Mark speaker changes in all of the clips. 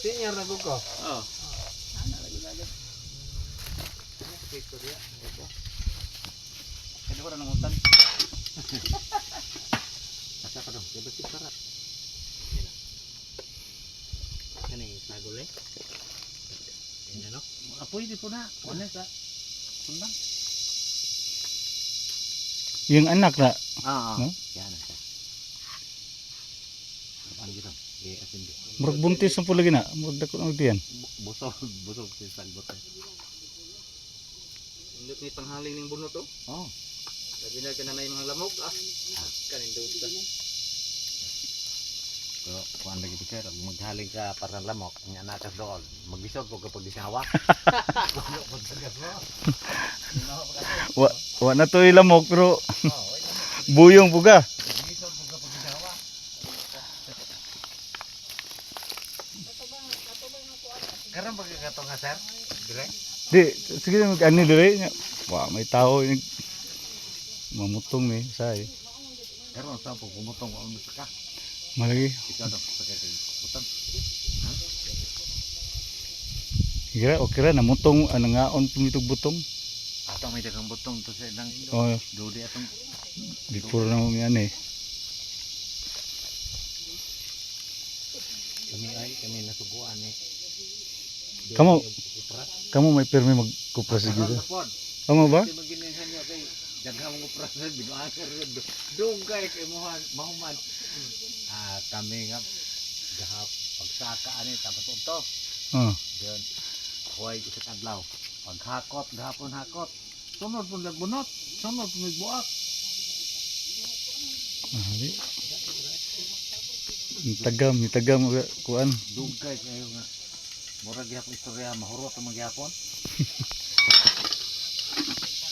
Speaker 1: Senior na ko.
Speaker 2: Oh. Kaya ko na nangutan.
Speaker 1: Asa ka dong, kaya batik para. Kani sagol eh. Ini no.
Speaker 2: Apoy di po na. Ano sa? Sundang.
Speaker 3: Yung anak na.
Speaker 1: No?
Speaker 3: No?
Speaker 1: Yan na siya. Ano gitu? Ge asin di.
Speaker 3: Murag buntis ang pula gina. Murag dako ang tiyan.
Speaker 1: Busog si sagbot.
Speaker 2: Indot ni panghaling ning bunot oh.
Speaker 1: Oh.
Speaker 2: Sabi na kananay mga lamok kanindot ta.
Speaker 1: Pero kung lagi sir, maghaling ka para lamok, nya nakas doon. Magbisog ko kapag gisawa.
Speaker 3: Wa na to ilamok pero buyong puga.
Speaker 1: Magbisog ko kapag gisawa. Karon pagkakato nga sir, dire.
Speaker 3: Di, sige mag-ani dire. Wa may tao yung mamutong ni say.
Speaker 1: Karon sa po kumutong ko ang ka.
Speaker 3: Malagi.
Speaker 1: Ikaw daw sa kay utang.
Speaker 3: Kira okay ra namutong anangaon pumitog butong.
Speaker 1: Atong may dagang butong to sa ilang
Speaker 3: Oh,
Speaker 1: dudi atong
Speaker 3: di puro na mo yan eh.
Speaker 1: kami nasuguan ni.
Speaker 3: Kamu may permi magkupra sa gito. Kamu ba?
Speaker 1: Di maginihan niya kay daghang mo prasa binuan ka ron. Dugay kay mahuman. Kami nga gahap pagsaka ani tapos unto. Diyan huwag isa kadlaw. Paghakot gahapon hakot. Sunod pun nagbunot. Sunod pun nagbuak.
Speaker 3: Di. Mitagam kuan.
Speaker 1: Dugay kayo nga. Murag gyapon istorya mahurot ang magyapon.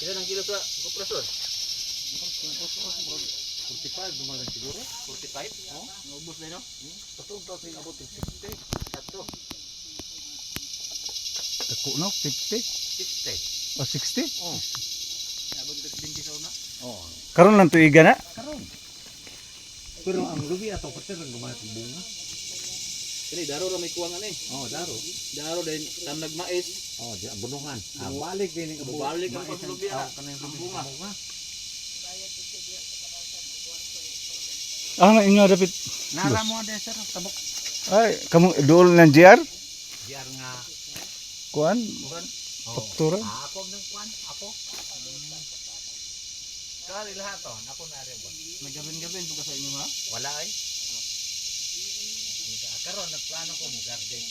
Speaker 2: Kila ng kilo sa kuprason?
Speaker 1: 45 dumagan siguro.
Speaker 2: 45? Oh, naubos na no?
Speaker 1: Patong taon sa abot 60.
Speaker 2: Tatlo.
Speaker 3: Dako no 50
Speaker 1: 60.
Speaker 3: o 60.
Speaker 1: Oh.
Speaker 2: Nabot ito 20 sa una.
Speaker 1: Oh.
Speaker 3: Karon lang tuiga na.
Speaker 1: Karon. Pero ang lubi ato pati ang gumawa ng bunga.
Speaker 2: Kani daro ra may kuwangan eh.
Speaker 1: Oh, daro.
Speaker 2: Daro din tam nagmais.
Speaker 1: Oh, di bunungan. Balik din ang
Speaker 2: Balik ang paglubi na.
Speaker 1: Kanang
Speaker 2: Ang
Speaker 1: bunga.
Speaker 2: bunga.
Speaker 3: Nga inyo dapat.
Speaker 1: Nara mo ade sir tabok.
Speaker 3: Ay, kamu dool ng JR?
Speaker 1: Diar nga
Speaker 3: Kuan,
Speaker 2: Kuwan.
Speaker 3: faktura.
Speaker 1: Ako ng kwan, ako. Kali lahat to, ako na rin ba?
Speaker 2: Nagabin-gabin po ka sa inyo ha?
Speaker 1: Wala ay. Karon nagplano ko mo garden.